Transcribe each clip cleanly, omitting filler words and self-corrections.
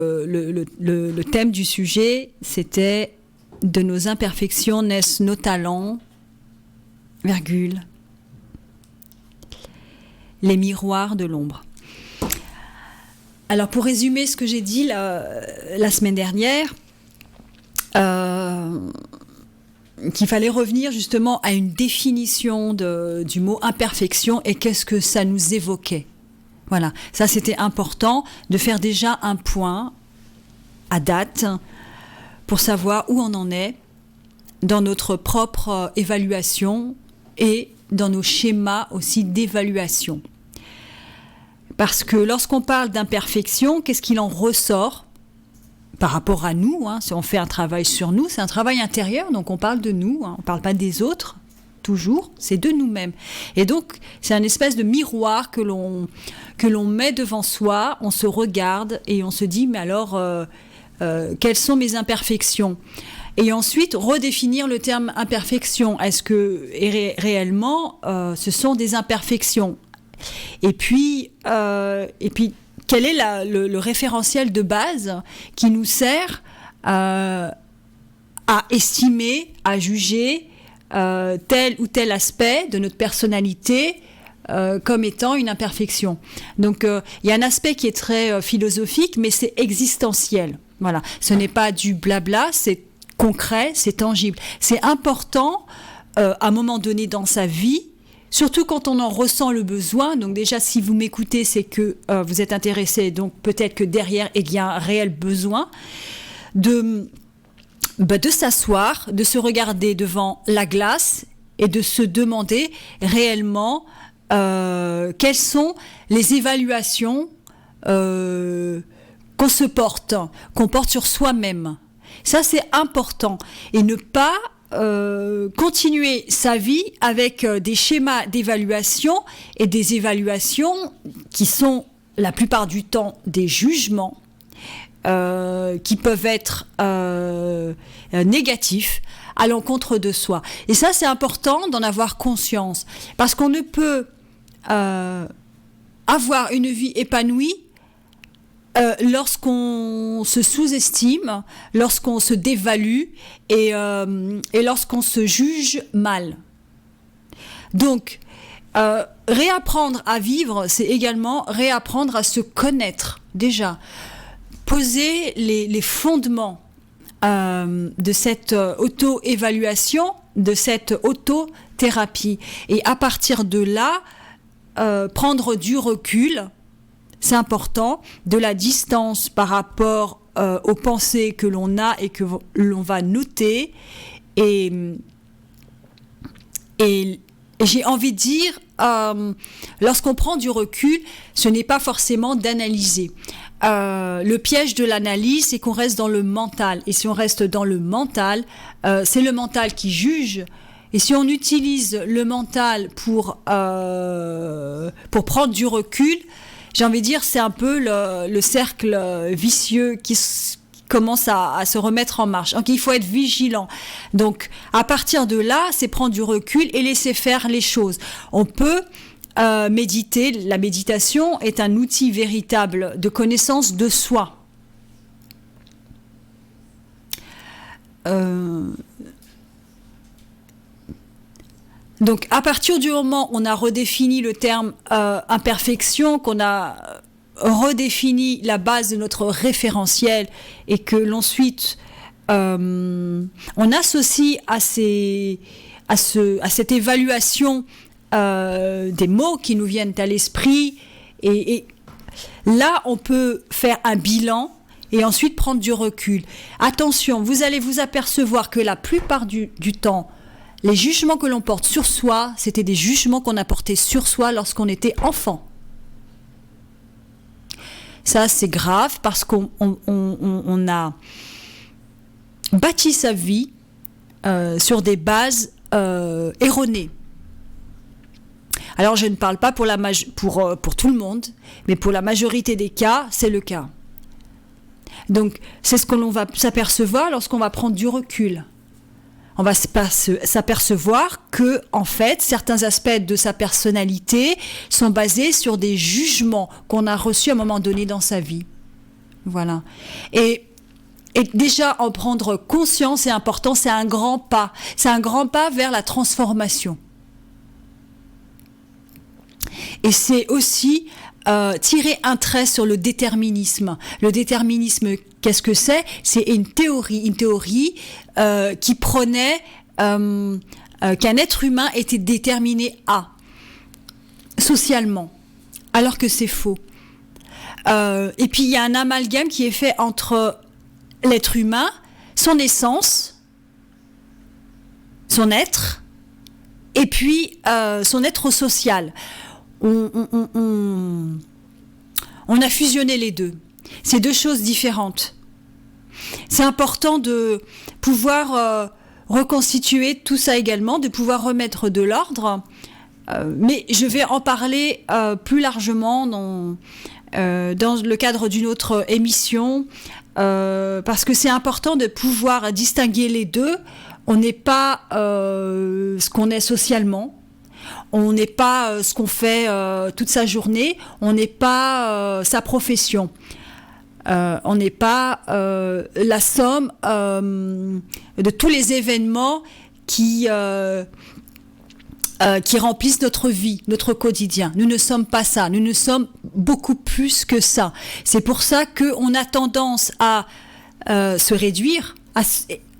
Le thème du sujet, c'était « De nos imperfections naissent nos talents, virgule, les miroirs de l'ombre ». Alors, pour résumer ce que j'ai dit la semaine dernière, qu'il fallait revenir justement à une définition du mot imperfection et qu'est-ce que ça nous évoquait. Voilà, ça c'était important de faire déjà un point à date pour savoir où on en est dans notre propre évaluation et dans nos schémas aussi d'évaluation. Parce que lorsqu'on parle d'imperfection, qu'est-ce qu'il en ressort par rapport à nous, si on fait un travail sur nous, c'est un travail intérieur, donc on parle de nous, on ne parle pas des autres, toujours, c'est de nous-mêmes. Et donc, c'est un espèce de miroir que l'on met devant soi, on se regarde et on se dit, mais alors, quelles sont mes imperfections ? Et ensuite, redéfinir le terme imperfection. Est-ce que réellement, ce sont des imperfections ? Et puis, quel est le référentiel de base qui nous sert à estimer, à juger tel ou tel aspect de notre personnalité comme étant une imperfection. Donc, il y a un aspect qui est très philosophique, mais c'est existentiel. Voilà. Ce n'est pas du blabla, c'est concret, c'est tangible. C'est important, à un moment donné dans sa vie, surtout quand on en ressent le besoin. Donc déjà, si vous m'écoutez, c'est que vous êtes intéressé. Donc peut-être que derrière, il y a un réel besoin de s'asseoir, de se regarder devant la glace et de se demander réellement quelles sont les évaluations qu'on porte sur soi-même. Ça, c'est important. Et ne pas continuer sa vie avec des schémas d'évaluation et des évaluations qui sont la plupart du temps des jugements qui peuvent être négatifs à l'encontre de soi. Et ça, c'est important d'en avoir conscience parce qu'on ne peut avoir une vie épanouie lorsqu'on se sous-estime, lorsqu'on se dévalue et lorsqu'on se juge mal. Donc, réapprendre à vivre, c'est également réapprendre à se connaître déjà. Poser les fondements de cette auto-évaluation, de cette auto-thérapie. Et à partir de là, prendre du recul. C'est important, de la distance par rapport aux pensées que l'on a et que l'on va noter. Et j'ai envie de dire, lorsqu'on prend du recul, ce n'est pas forcément d'analyser. Le piège de l'analyse, c'est qu'on reste dans le mental. Et si on reste dans le mental, c'est le mental qui juge. Et si on utilise le mental pour prendre du recul, j'ai envie de dire, c'est un peu le cercle vicieux qui commence à se remettre en marche. Donc, il faut être vigilant. Donc, à partir de là, c'est prendre du recul et laisser faire les choses. On peut méditer. La méditation est un outil véritable de connaissance de soi. Donc, à partir du moment où on a redéfini le terme imperfection, qu'on a redéfini la base de notre référentiel et que l'ensuite on associe à cette évaluation des mots qui nous viennent à l'esprit et là, on peut faire un bilan et ensuite prendre du recul. Attention, vous allez vous apercevoir que la plupart du temps, les jugements que l'on porte sur soi, c'était des jugements qu'on a portés sur soi lorsqu'on était enfant. Ça, c'est grave parce qu'on a bâti sa vie sur des bases erronées. Alors, je ne parle pas pour tout le monde, mais pour la majorité des cas, c'est le cas. Donc, c'est ce que l'on va s'apercevoir lorsqu'on va prendre du recul. On va s'apercevoir que, en fait, certains aspects de sa personnalité sont basés sur des jugements qu'on a reçus à un moment donné dans sa vie. Voilà. Et déjà, en prendre conscience, c'est important, c'est un grand pas. C'est un grand pas vers la transformation. Et c'est aussi tirer un trait sur le déterminisme. Le déterminisme, qu'est-ce que c'est ? C'est une théorie qui prenait qu'un être humain était déterminé socialement, alors que c'est faux. Et puis il y a un amalgame qui est fait entre l'être humain, son essence, son être, et puis son être social. On a fusionné les deux. C'est deux choses différentes. C'est important de pouvoir reconstituer tout ça également, de pouvoir remettre de l'ordre. Mais je vais en parler plus largement dans le cadre d'une autre émission, parce que c'est important de pouvoir distinguer les deux. On n'est pas ce qu'on est socialement. On n'est pas ce qu'on fait toute sa journée, on n'est pas sa profession, on n'est pas la somme de tous les événements qui remplissent notre vie, notre quotidien. Nous ne sommes pas ça, nous ne sommes beaucoup plus que ça. C'est pour ça qu'on a tendance à se réduire.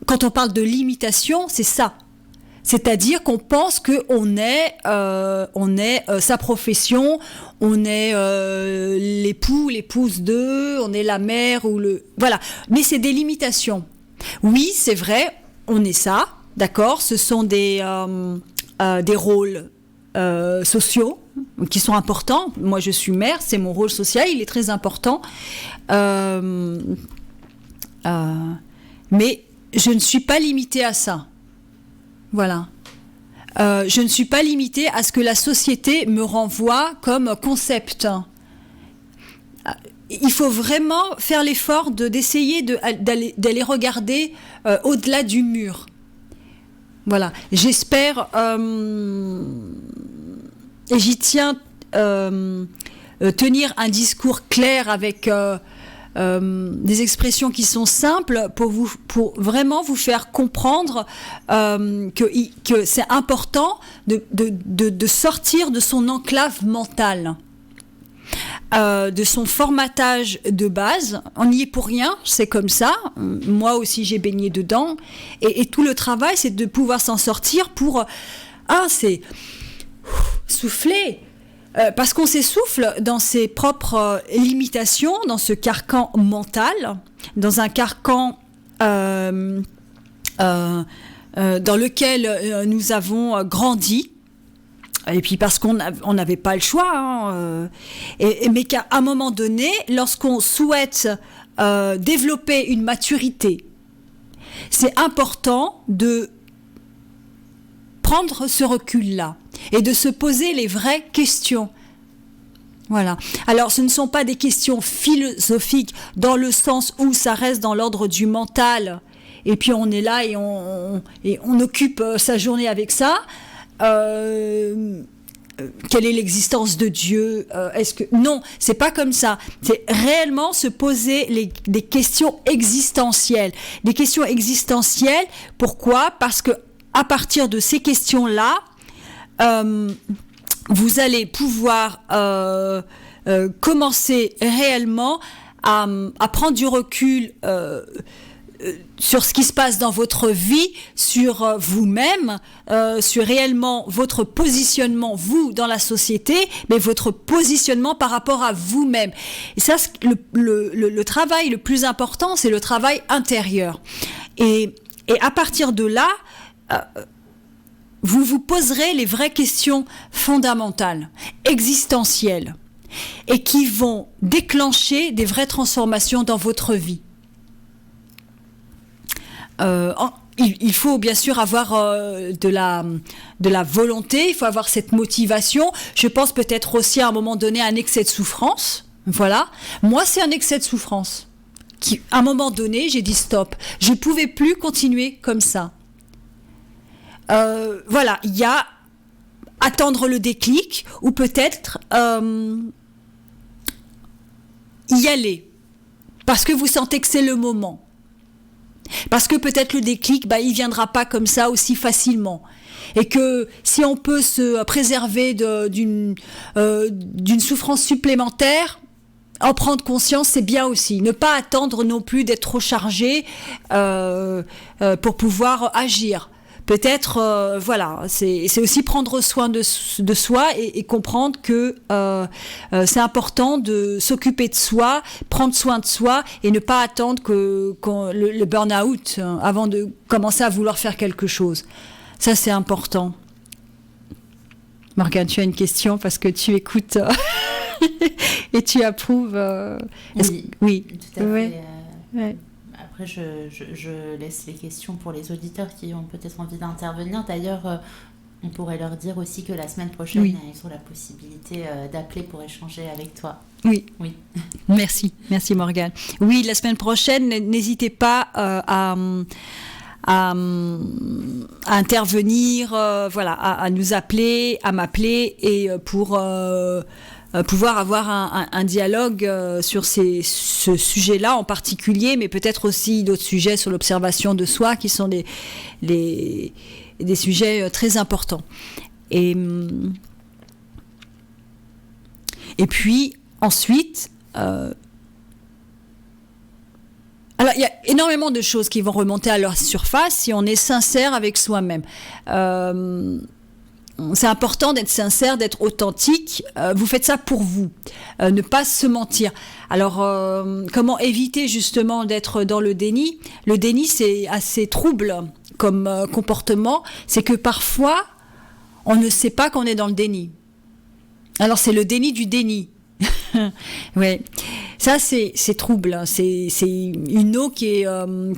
Quand on parle de limitation, c'est ça. C'est-à-dire qu'on pense qu'on est, sa profession, on est l'époux, l'épouse d'eux, on est la mère ou le... Voilà. Mais c'est des limitations. Oui, c'est vrai, on est ça, d'accord ? Ce sont des rôles sociaux qui sont importants. Moi, je suis mère, c'est mon rôle social, il est très important. Mais je ne suis pas limitée à ça. Voilà. Je ne suis pas limitée à ce que la société me renvoie comme concept. Il faut vraiment faire l'effort d'essayer d'aller regarder au-delà du mur. Voilà. J'espère, et j'y tiens, tenir un discours clair avec... des expressions qui sont simples pour vraiment vous faire comprendre que c'est important de sortir de son enclave mentale, de son formatage de base. On n'y est pour rien, c'est comme ça. Moi aussi j'ai baigné dedans et tout le travail c'est de pouvoir s'en sortir pour c'est souffler. Parce qu'on s'essouffle dans ses propres limitations, dans ce carcan mental, dans un carcan dans lequel nous avons grandi, et puis parce qu'on n'avait pas le choix, mais qu'à un moment donné, lorsqu'on souhaite développer une maturité, c'est important de prendre ce recul-là et de se poser les vraies questions. Voilà. Alors, ce ne sont pas des questions philosophiques dans le sens où ça reste dans l'ordre du mental et puis on est là et on occupe sa journée avec ça. Quelle est l'existence de Dieu ? Non, c'est pas comme ça. C'est réellement se poser des questions existentielles. Des questions existentielles, pourquoi ? Parce que à partir de ces questions-là, vous allez pouvoir commencer réellement à prendre du recul sur ce qui se passe dans votre vie, sur vous-même, sur réellement votre positionnement, vous, dans la société, mais votre positionnement par rapport à vous-même. Et ça, le travail le plus important, c'est le travail intérieur. Et à partir de là, vous vous poserez les vraies questions fondamentales, existentielles, et qui vont déclencher des vraies transformations dans votre vie. Il faut bien sûr avoir de la volonté, il faut avoir cette motivation. Je pense peut-être aussi à un moment donné un excès de souffrance. Voilà. Moi, c'est un excès de souffrance. À un moment donné, j'ai dit stop. Je ne pouvais plus continuer comme ça. Voilà, il y a attendre le déclic ou peut-être y aller. parce que vous sentez que c'est le moment. Parce que peut-être le déclic, il viendra pas comme ça aussi facilement. Et que si on peut se préserver d'une souffrance supplémentaire, en prendre conscience, c'est bien aussi. Ne pas attendre non plus d'être trop chargé pour pouvoir agir. Peut-être, c'est aussi prendre soin de soi et comprendre que c'est important de s'occuper de soi, prendre soin de soi et ne pas attendre le burn-out avant de commencer à vouloir faire quelque chose. Ça, c'est important. Morgane, tu as une question parce que tu écoutes et tu approuves. Oui, tout à fait. Ouais. Après, je laisse les questions pour les auditeurs qui ont peut-être envie d'intervenir. D'ailleurs, on pourrait leur dire aussi que la semaine prochaine, ils ont la possibilité d'appeler pour échanger avec toi. Oui. Merci Morgane. Oui, la semaine prochaine, n'hésitez pas à intervenir, à nous appeler, à m'appeler et pour pouvoir avoir un dialogue sur ce sujet-là en particulier, mais peut-être aussi d'autres sujets sur l'observation de soi qui sont des sujets très importants. Et puis ensuite, alors il y a énormément de choses qui vont remonter à leur surface si on est sincère avec soi-même. C'est important d'être sincère, d'être authentique. Vous faites ça pour vous, ne pas se mentir. Alors, comment éviter justement d'être dans le déni ? Le déni, c'est assez trouble comme comportement. C'est que parfois, on ne sait pas qu'on est dans le déni. Alors, c'est le déni du déni. Ouais, ça c'est trouble. C'est une eau qui est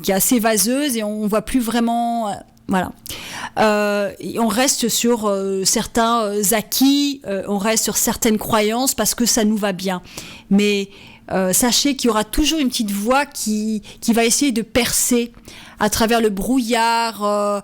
assez vaseuse et on voit plus vraiment. Voilà. On reste sur certains acquis, on reste sur certaines croyances parce que ça nous va bien. Mais sachez qu'il y aura toujours une petite voix qui va essayer de percer à travers le brouillard,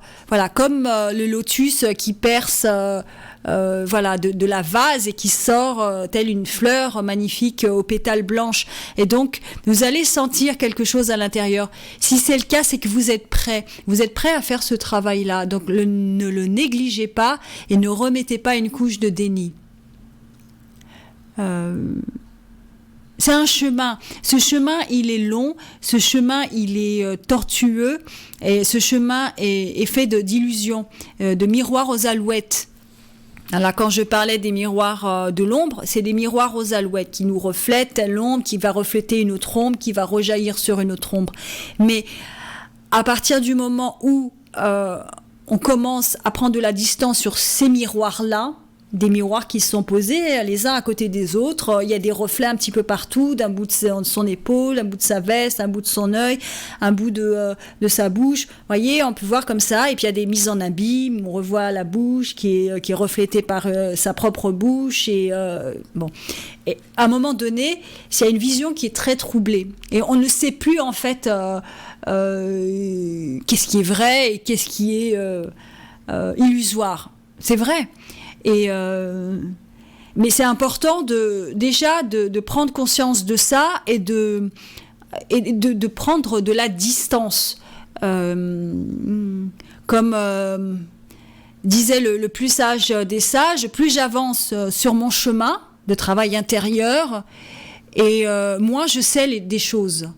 comme le lotus qui perce de la vase et qui sort telle une fleur magnifique aux pétales blanches. Et donc, vous allez sentir quelque chose à l'intérieur. Si c'est le cas, c'est que vous êtes prêt. Vous êtes prêt à faire ce travail-là. Donc, ne le négligez pas et ne remettez pas une couche de déni. C'est un chemin. Ce chemin, il est long. Ce chemin, il est tortueux. Et ce chemin est fait d'illusions, de miroirs aux alouettes. Alors, quand je parlais des miroirs de l'ombre, c'est des miroirs aux alouettes qui nous reflètent l'ombre, qui va refléter une autre ombre, qui va rejaillir sur une autre ombre. Mais à partir du moment où on commence à prendre de la distance sur ces miroirs-là, des miroirs qui se sont posés les uns à côté des autres, il y a des reflets un petit peu partout, d'un bout de son épaule, un bout de sa veste, un bout de son œil, un bout de sa bouche. Vous voyez, on peut voir comme ça, et puis il y a des mises en abîme, on revoit la bouche qui est reflétée par sa propre bouche, et bon. Et à un moment donné, il y a une vision qui est très troublée, et on ne sait plus en fait qu'est-ce qui est vrai et qu'est-ce qui est illusoire. C'est vrai. Mais c'est important de prendre conscience de ça et de prendre de la distance. Comme disait le plus sage des sages, plus j'avance sur mon chemin de travail intérieur et moins je sais des choses.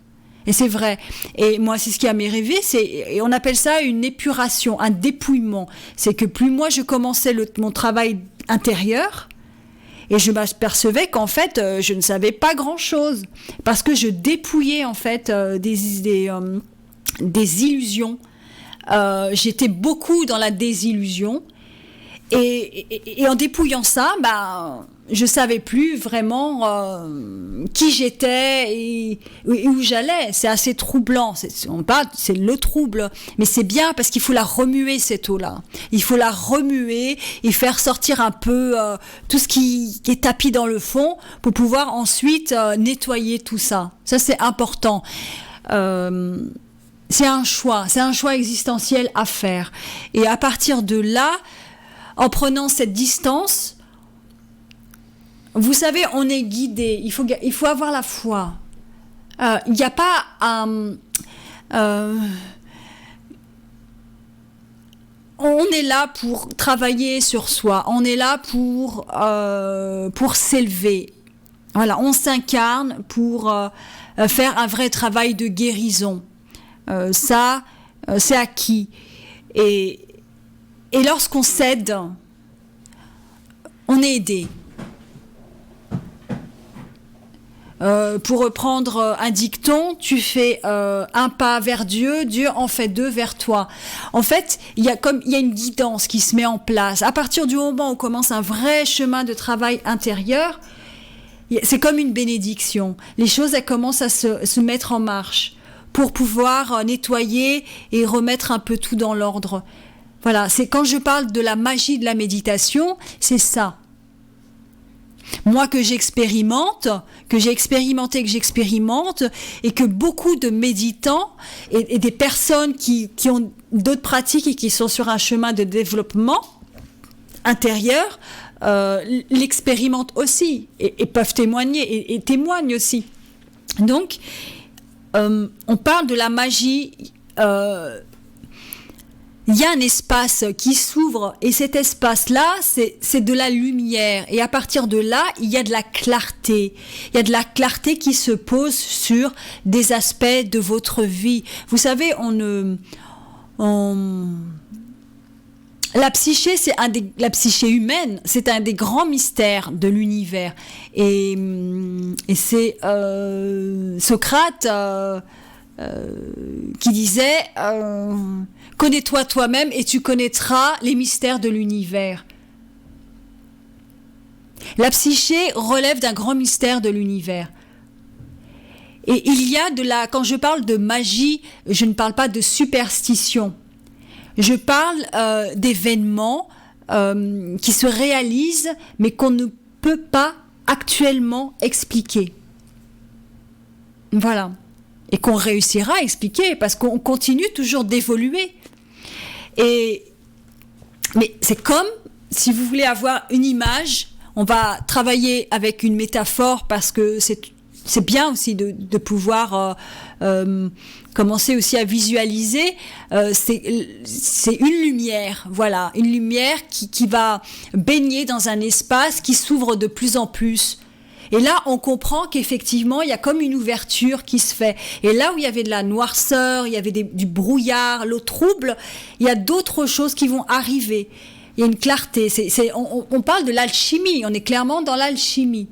Et c'est vrai. Et moi, c'est ce qui m'est arrivé, et on appelle ça une épuration, un dépouillement. C'est que plus moi je commençais mon travail intérieur, et je m'apercevais qu'en fait, je ne savais pas grand-chose, parce que je dépouillais en fait des illusions. J'étais beaucoup dans la désillusion, et en dépouillant ça, je savais plus vraiment qui j'étais et où j'allais. C'est assez troublant. C'est le trouble, mais c'est bien parce qu'il faut la remuer, cette eau-là. Il faut la remuer et faire sortir un peu tout ce qui est tapis dans le fond pour pouvoir ensuite nettoyer tout ça. Ça, c'est important. C'est un choix existentiel à faire. Et à partir de là, en prenant cette distance, vous savez, on est guidé. Il faut avoir la foi. Il n'y a pas on est là pour travailler sur soi, on est là pour s'élever. Voilà, on s'incarne pour faire un vrai travail de guérison. Ça, c'est acquis. Et lorsqu'on cède, on est aidé. Pour reprendre un dicton, tu fais un pas vers Dieu, Dieu en fait deux vers toi. En fait, il y a une guidance qui se met en place. À partir du moment où on commence un vrai chemin de travail intérieur, c'est comme une bénédiction. Les choses, elles commencent à se mettre en marche pour pouvoir nettoyer et remettre un peu tout dans l'ordre. Voilà, c'est quand je parle de la magie de la méditation, c'est ça. Moi que j'expérimente, que j'expérimente, et que beaucoup de méditants et des personnes qui ont d'autres pratiques et qui sont sur un chemin de développement intérieur, l'expérimentent aussi et peuvent témoigner et témoignent aussi. Donc, on parle de la magie. Il y a un espace qui s'ouvre et cet espace-là, c'est de la lumière. Et à partir de là, il y a de la clarté. Il y a de la clarté qui se pose sur des aspects de votre vie. Vous savez, la psyché, la psyché humaine, c'est un des grands mystères de l'univers. Et c'est Socrate qui disait connais-toi toi-même et tu connaîtras les mystères de l'univers. La psyché relève d'un grand mystère de l'univers. Et il y a quand je parle de magie, je ne parle pas de superstition. Je parle d'événements qui se réalisent, mais qu'on ne peut pas actuellement expliquer. Voilà. Et qu'on réussira à expliquer, parce qu'on continue toujours d'évoluer. Mais c'est comme, si vous voulez avoir une image, on va travailler avec une métaphore, parce que c'est bien aussi de pouvoir commencer aussi à visualiser. C'est une lumière, voilà, une lumière qui va baigner dans un espace qui s'ouvre de plus en plus. Et là, on comprend qu'effectivement, il y a comme une ouverture qui se fait. Et là où il y avait de la noirceur, il y avait du brouillard, l'eau trouble, il y a d'autres choses qui vont arriver. Il y a une clarté. On parle de l'alchimie. On est clairement dans l'alchimie.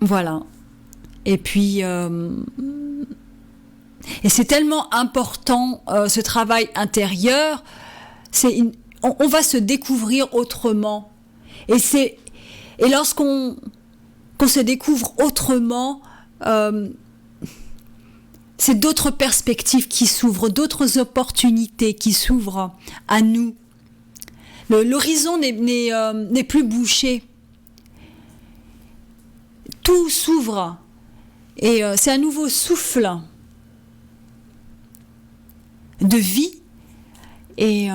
Voilà. Et puis... et c'est tellement important, ce travail intérieur. On va se découvrir autrement. Et lorsqu'on se découvre autrement, c'est d'autres perspectives qui s'ouvrent, d'autres opportunités qui s'ouvrent à nous. L'horizon n'est plus bouché. Tout s'ouvre. Et c'est un nouveau souffle de vie. Et...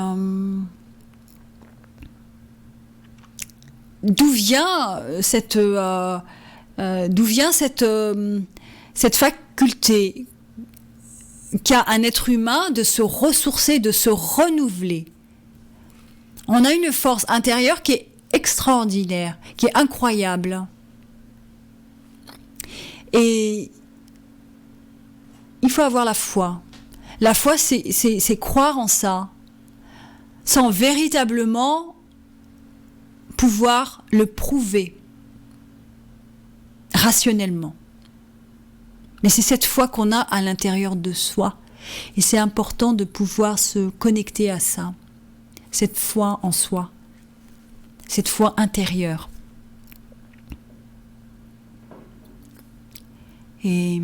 d'où vient cette faculté qu'a un être humain de se ressourcer, de se renouveler. On a une force intérieure qui est extraordinaire, qui est incroyable. Et il faut avoir la foi. La foi, c'est croire en ça, sans véritablement pouvoir le prouver rationnellement. Mais c'est cette foi qu'on a à l'intérieur de soi. Et c'est important de pouvoir se connecter à ça. Cette foi en soi. Cette foi intérieure. Et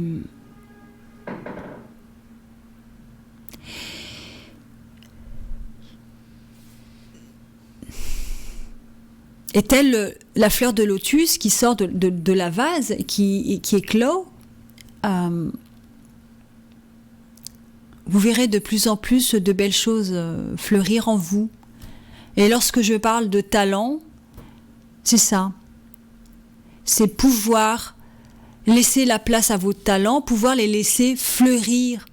telle la fleur de lotus qui sort de la vase, qui éclot, vous verrez de plus en plus de belles choses fleurir en vous. Et lorsque je parle de talent, c'est ça. c'est pouvoir laisser la place à vos talents, pouvoir les laisser fleurir.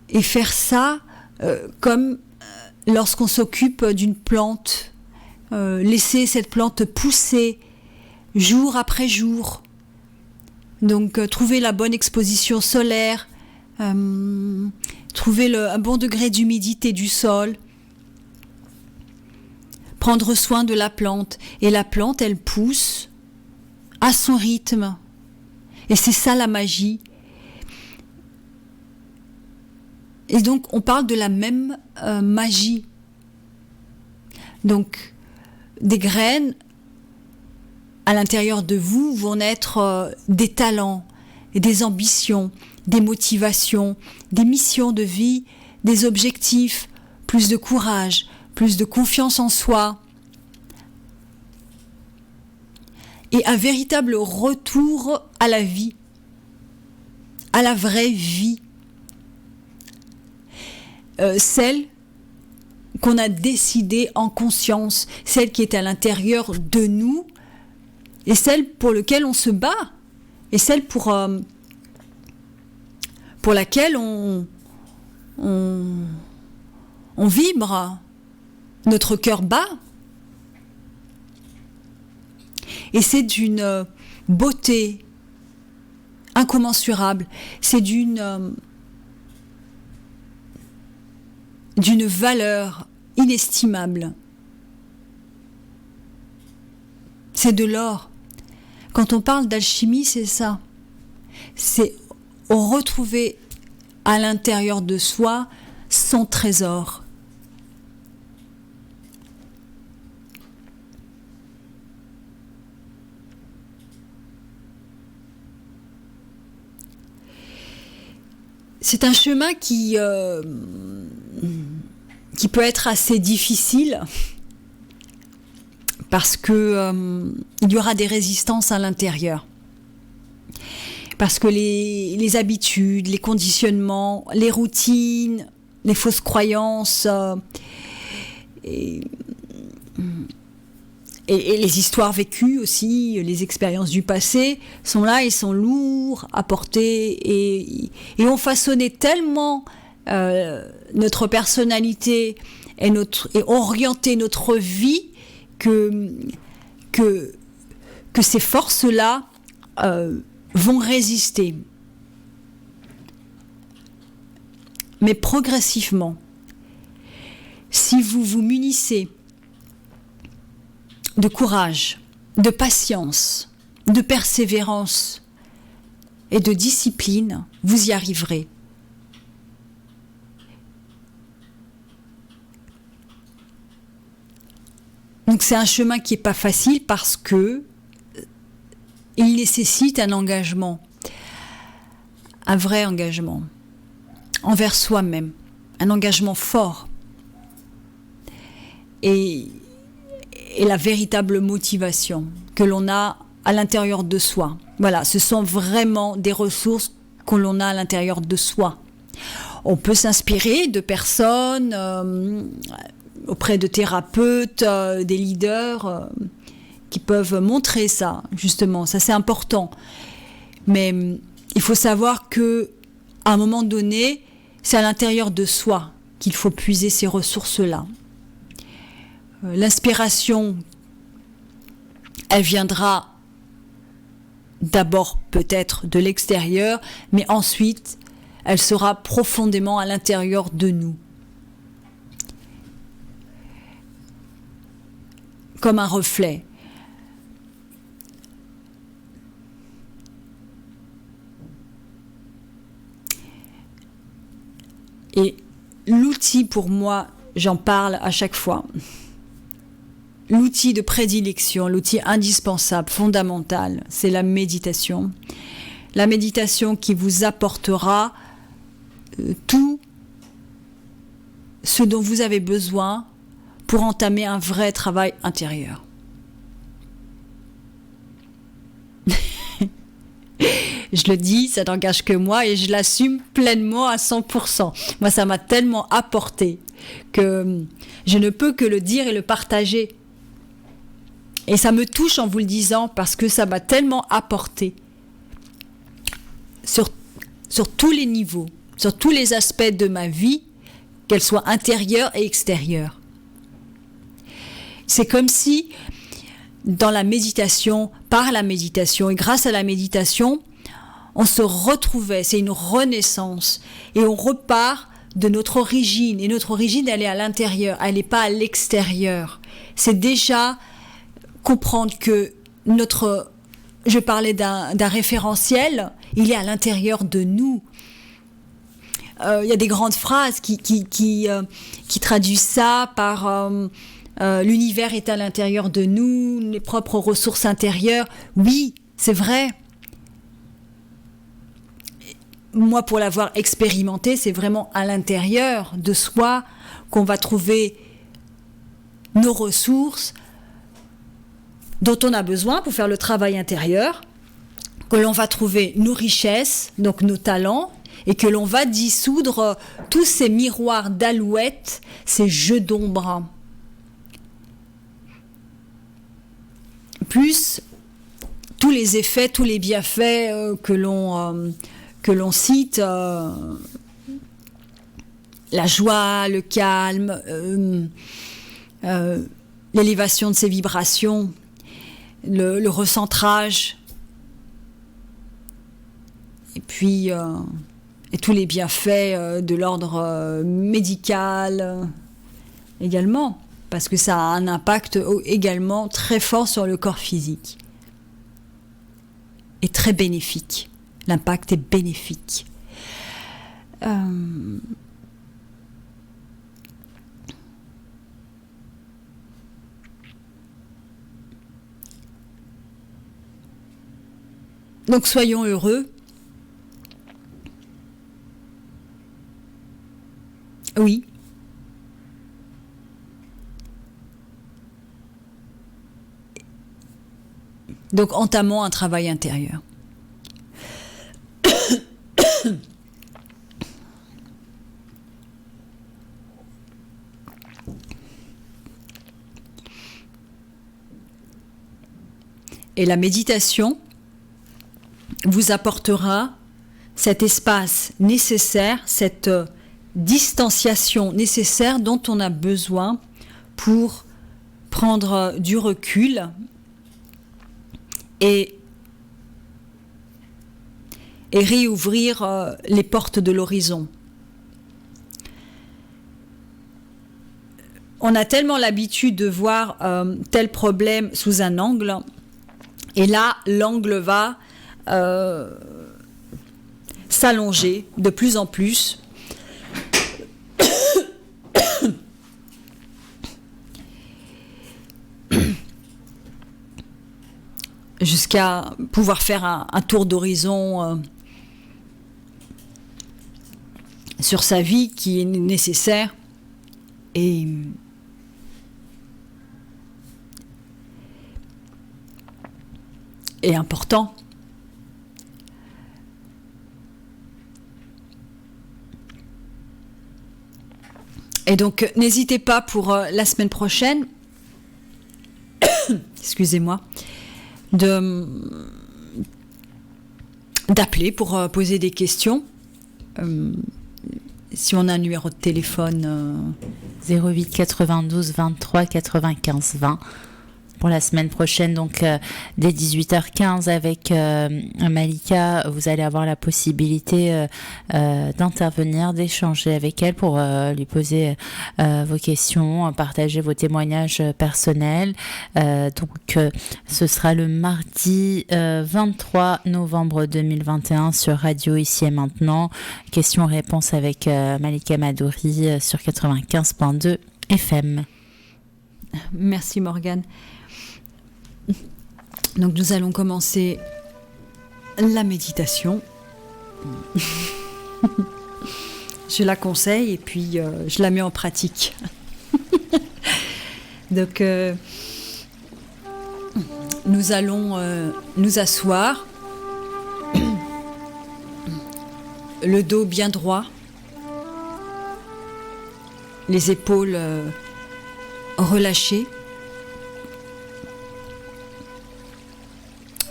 Et faire ça comme lorsqu'on s'occupe d'une plante, laisser cette plante pousser jour après jour. Donc trouver la bonne exposition solaire, trouver un bon degré d'humidité du sol, prendre soin de la plante. Et la plante, elle pousse à son rythme. Et c'est ça la magie. Et donc, on parle de la même magie. Donc, des graines, à l'intérieur de vous, vont naître des talents, et des ambitions, des motivations, des missions de vie, des objectifs, plus de courage, plus de confiance en soi. Et un véritable retour à la vie, à la vraie vie. Celle qu'on a décidée en conscience, celle qui est à l'intérieur de nous, et celle pour laquelle on se bat, et celle pour laquelle on vibre, notre cœur bat. Et c'est d'une beauté incommensurable, c'est d'une valeur inestimable. C'est de l'or. Quand on parle d'alchimie, c'est ça. C'est retrouver à l'intérieur de soi son trésor. C'est un chemin qui peut être assez difficile parce que il y aura des résistances à l'intérieur. Parce que les habitudes, les conditionnements, les routines, les fausses croyances et les histoires vécues aussi, les expériences du passé sont là et sont lourds à porter et ont façonné tellement notre personnalité et orienté notre vie que ces forces-là vont résister. Mais progressivement, si vous vous munissez de courage, de patience, de persévérance et de discipline, vous y arriverez. Donc c'est un chemin qui n'est pas facile parce que il nécessite un engagement, un vrai engagement envers soi-même, un engagement fort et la véritable motivation que l'on a à l'intérieur de soi. Voilà, ce sont vraiment des ressources que l'on a à l'intérieur de soi. On peut s'inspirer de personnes auprès de thérapeutes, des leaders qui peuvent montrer ça, justement. Ça, c'est important. Mais il faut savoir que à un moment donné, c'est à l'intérieur de soi qu'il faut puiser ces ressources-là. L'inspiration, elle viendra d'abord peut-être de l'extérieur, mais ensuite, elle sera profondément à l'intérieur de nous. Comme un reflet. Et l'outil pour moi, j'en parle à chaque fois, l'outil de prédilection, l'outil indispensable, fondamental, c'est la méditation. La méditation qui vous apportera tout ce dont vous avez besoin pour entamer un vrai travail intérieur. Je le dis, ça n'engage que moi et je l'assume pleinement à 100%. Moi, ça m'a tellement apporté que je ne peux que le dire et le partager Et ça me touche en vous le disant parce que ça m'a tellement apporté sur tous les niveaux, sur tous les aspects de ma vie, qu'elle soit intérieure et extérieure. C'est comme si, dans la méditation, par la méditation et grâce à la méditation, on se retrouvait, c'est une renaissance, et on repart de notre origine. Et notre origine, elle est à l'intérieur, elle n'est pas à l'extérieur. C'est déjà comprendre que je parlais d'un référentiel, il est à l'intérieur de nous. Il y a des grandes phrases qui traduisent ça par l'univers est à l'intérieur de nous, les propres ressources intérieures. Oui, c'est vrai. Moi, pour l'avoir expérimenté, c'est vraiment à l'intérieur de soi qu'on va trouver nos ressources dont on a besoin pour faire le travail intérieur, que l'on va trouver nos richesses, donc nos talents, et que l'on va dissoudre tous ces miroirs d'alouettes, ces jeux d'ombre. Plus tous les effets, tous les bienfaits que l'on cite, la joie, le calme, l'élévation de ses vibrations, le recentrage, et puis et tous les bienfaits de l'ordre médical également, parce que ça a un impact également très fort sur le corps physique, et très bénéfique. L'impact est bénéfique. Donc soyons heureux. Oui. Donc entamons un travail intérieur. Et la méditation vous apportera cet espace nécessaire, cette distanciation nécessaire dont on a besoin pour prendre du recul et réouvrir les portes de l'horizon. On a tellement l'habitude de voir tel problème sous un angle, et là, l'angle va s'allonger de plus en plus jusqu'à pouvoir faire un tour d'horizon sur sa vie qui est nécessaire et important. Et donc, n'hésitez pas pour la semaine prochaine, excusez-moi, d'appeler pour poser des questions. Si on a un numéro de téléphone 08 92 23 95 20 pour la semaine prochaine, donc dès 18h15 avec Malika, vous allez avoir la possibilité d'intervenir, d'échanger avec elle pour lui poser vos questions, partager vos témoignages personnels. Donc ce sera le mardi 23 novembre 2021 sur Radio Ici et Maintenant. Questions-réponses avec Malika Madouri sur 95.2 FM. Merci Morgane. Donc nous allons commencer la méditation. Je la conseille et puis je la mets en pratique. Donc nous allons nous asseoir, le dos bien droit, les épaules relâchées.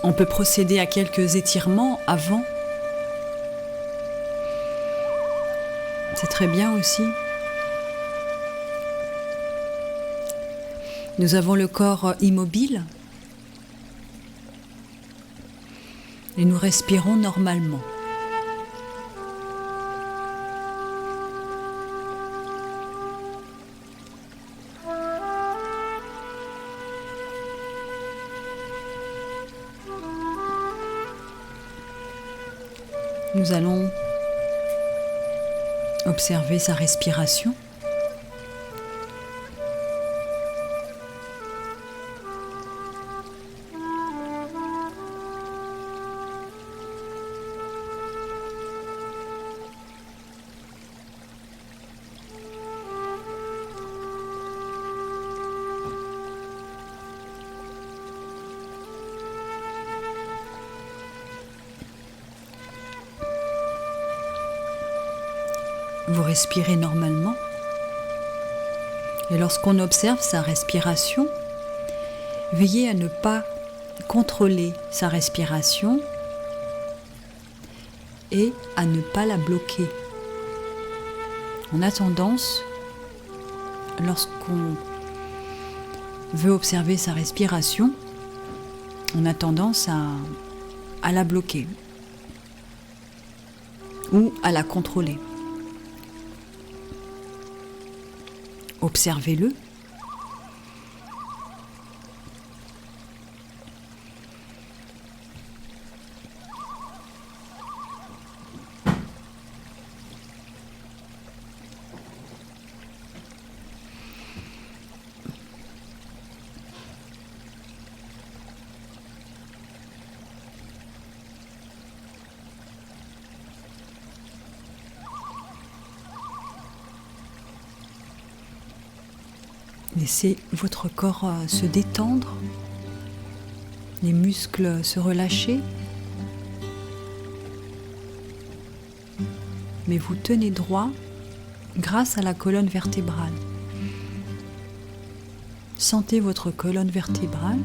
On peut procéder à quelques étirements avant. C'est très bien aussi. Nous avons le corps immobile et nous respirons normalement. Nous allons observer sa respiration. Vous respirez normalement. Et lorsqu'on observe sa respiration, veillez à ne pas contrôler sa respiration et à ne pas la bloquer. On a tendance, lorsqu'on veut observer sa respiration, on a tendance à la bloquer ou à la contrôler. Observez-le. Laissez votre corps se détendre, les muscles se relâcher, mais vous tenez droit grâce à la colonne vertébrale. Sentez votre colonne vertébrale.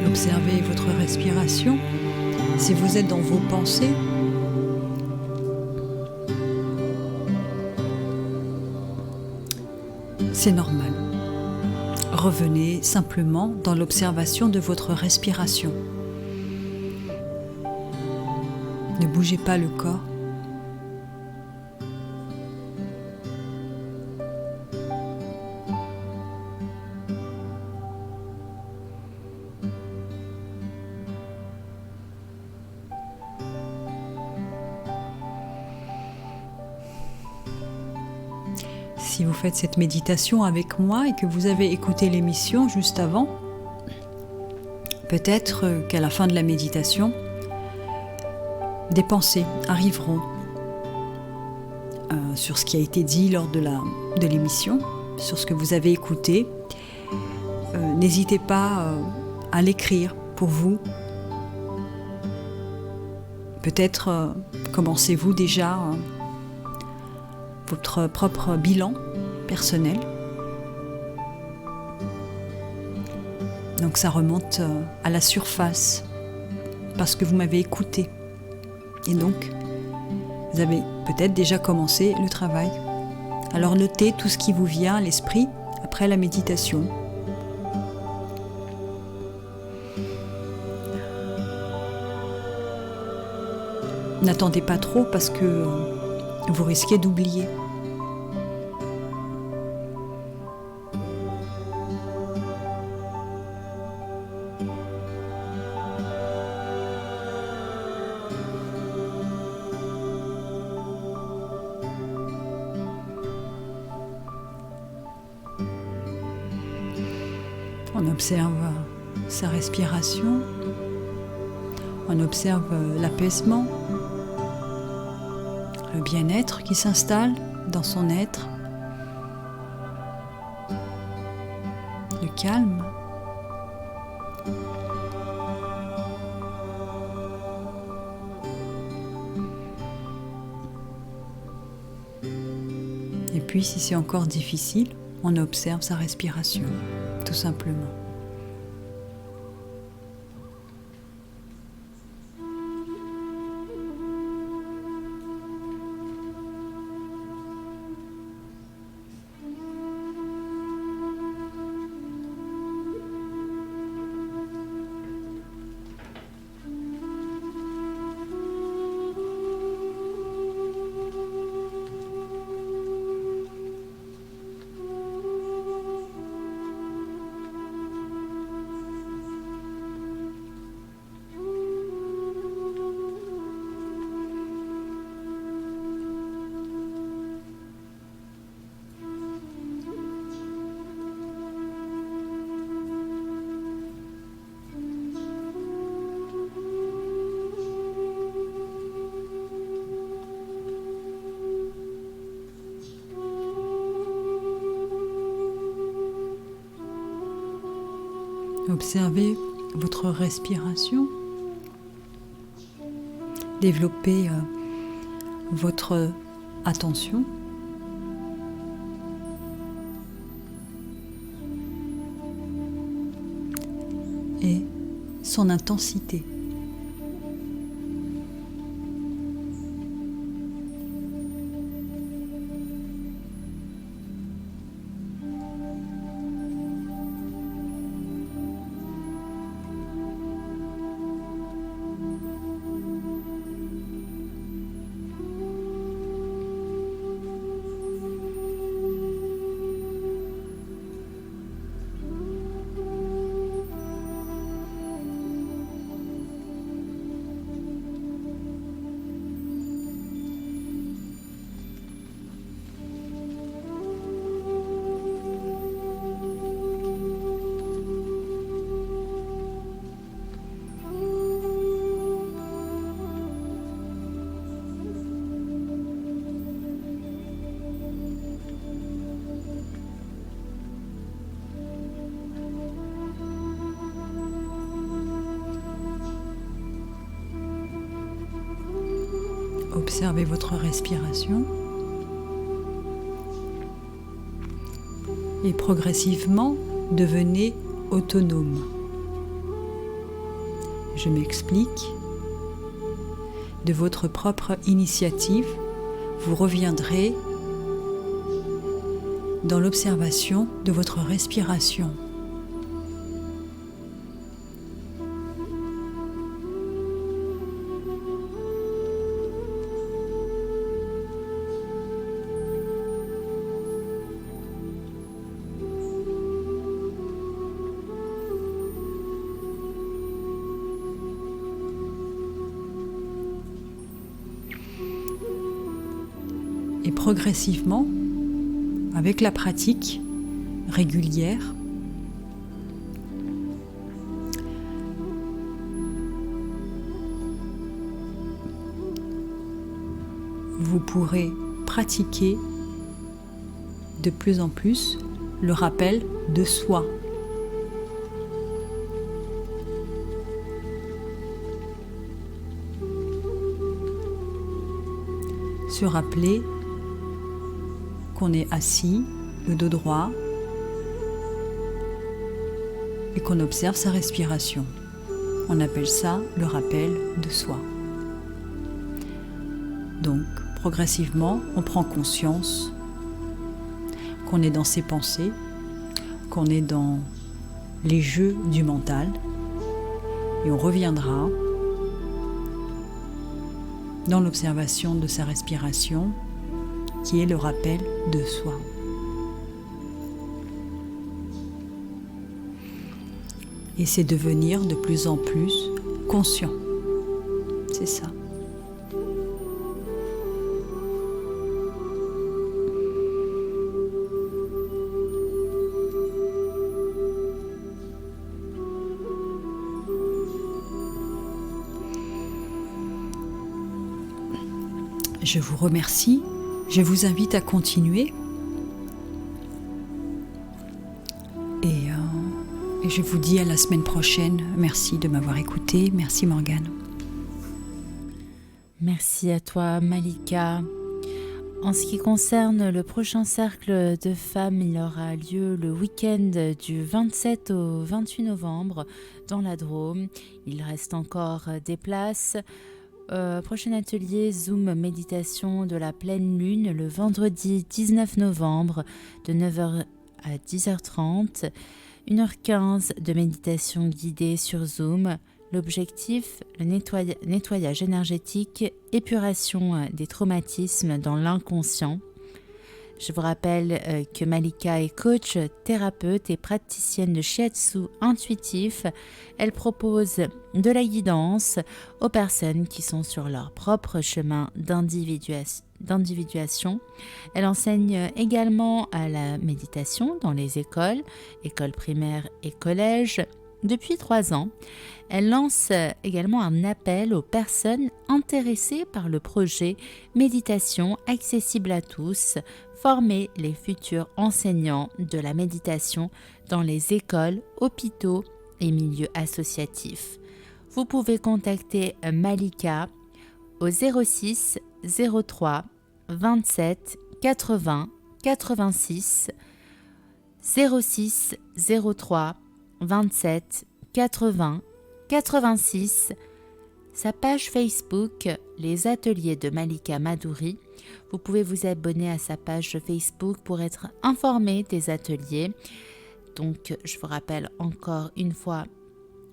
Observez votre respiration. Si vous êtes dans vos pensées, c'est normal. Revenez simplement dans l'observation de votre respiration. Ne bougez pas le corps. Si vous faites cette méditation avec moi et que vous avez écouté l'émission juste avant, peut-être qu'à la fin de la méditation, des pensées arriveront sur ce qui a été dit lors de l'émission, sur ce que vous avez écouté. N'hésitez pas à l'écrire pour vous. Peut-être commencez-vous déjà votre propre bilan personnel. Donc ça remonte à la surface parce que vous m'avez écouté Et donc, vous avez peut-être déjà commencé le travail. Alors notez tout ce qui vous vient à l'esprit après la méditation. N'attendez pas trop parce que vous risquez d'oublier. On observe sa respiration, on observe l'apaisement, le bien-être qui s'installe dans son être, le calme. Et puis, si c'est encore difficile, on observe sa respiration, tout simplement. Observez votre respiration. Développez votre attention. Et son intensité. Observez votre respiration et progressivement devenez autonome. Je m'explique. De votre propre initiative, vous reviendrez dans l'observation de votre respiration. Et progressivement, avec la pratique régulière, vous pourrez pratiquer de plus en plus le rappel de soi. Se rappeler qu'on est assis, le dos droit, et qu'on observe sa respiration. On appelle ça le rappel de soi. Donc, progressivement, on prend conscience qu'on est dans ses pensées, qu'on est dans les jeux du mental, et on reviendra dans l'observation de sa respiration, qui est le rappel de soi. Et c'est devenir de plus en plus conscient. C'est ça. Je vous remercie. Je vous invite à continuer. Et je vous dis à la semaine prochaine. Merci de m'avoir écouté. Merci Morgane. Merci à toi Malika. En ce qui concerne le prochain cercle de femmes, il aura lieu le week-end du 27 au 28 novembre dans la Drôme. Il reste encore des places. Prochain atelier Zoom méditation de la pleine lune le vendredi 19 novembre de 9h à 10h30. 1h15 de méditation guidée sur Zoom. L'objectif, le nettoyage énergétique, épuration des traumatismes dans l'inconscient. Je vous rappelle que Malika est coach, thérapeute et praticienne de shiatsu intuitif. Elle propose de la guidance aux personnes qui sont sur leur propre chemin d'individuation. Elle enseigne également à la méditation dans les écoles primaires et collèges. Depuis 3 ans, elle lance également un appel aux personnes intéressées par le projet Méditation accessible à tous, former les futurs enseignants de la méditation dans les écoles, hôpitaux et milieux associatifs. Vous pouvez contacter Malika au 06 03 27 80 86 06 03 27 80 86, sa page Facebook Les Ateliers de Malika Madouri. Vous pouvez vous abonner à sa page Facebook pour être informé des ateliers. Donc, je vous rappelle encore une fois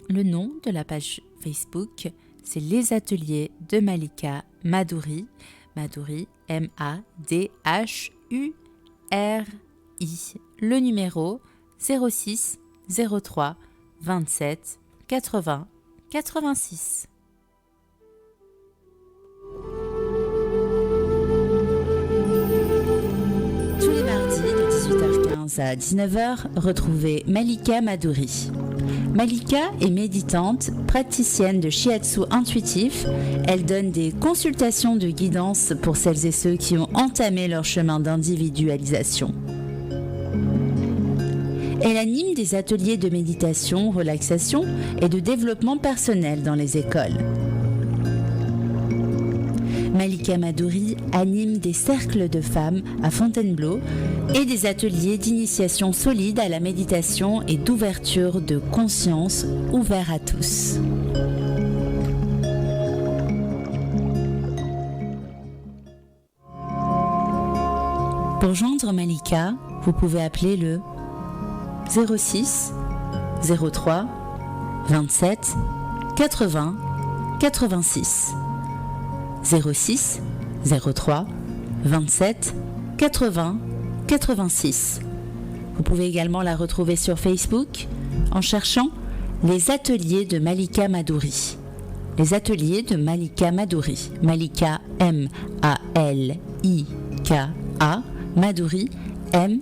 le nom de la page Facebook, c'est Les Ateliers de Malika Madouri. Madouri, M-A-D-H-U-R-I. Le numéro 06 03 27 80 86. Tous les mardis de 18h15 à 19h, retrouvez Malika Madouri. Malika est méditante, praticienne de shiatsu intuitif. Elle donne des consultations de guidance pour celles et ceux qui ont entamé leur chemin d'individualisation. Elle anime des ateliers de méditation, relaxation et de développement personnel dans les écoles. Malika Madouri anime des cercles de femmes à Fontainebleau et des ateliers d'initiation solide à la méditation et d'ouverture de conscience ouverts à tous. Pour joindre Malika, vous pouvez appeler le 06 03 27 80 86 06 03 27 80 86. Vous pouvez également la retrouver sur Facebook en cherchant les ateliers de Malika Madouri. Les ateliers de Malika Madouri. Malika M-A-L-I-K-A, Madouri M-A-D-H-U-R-I.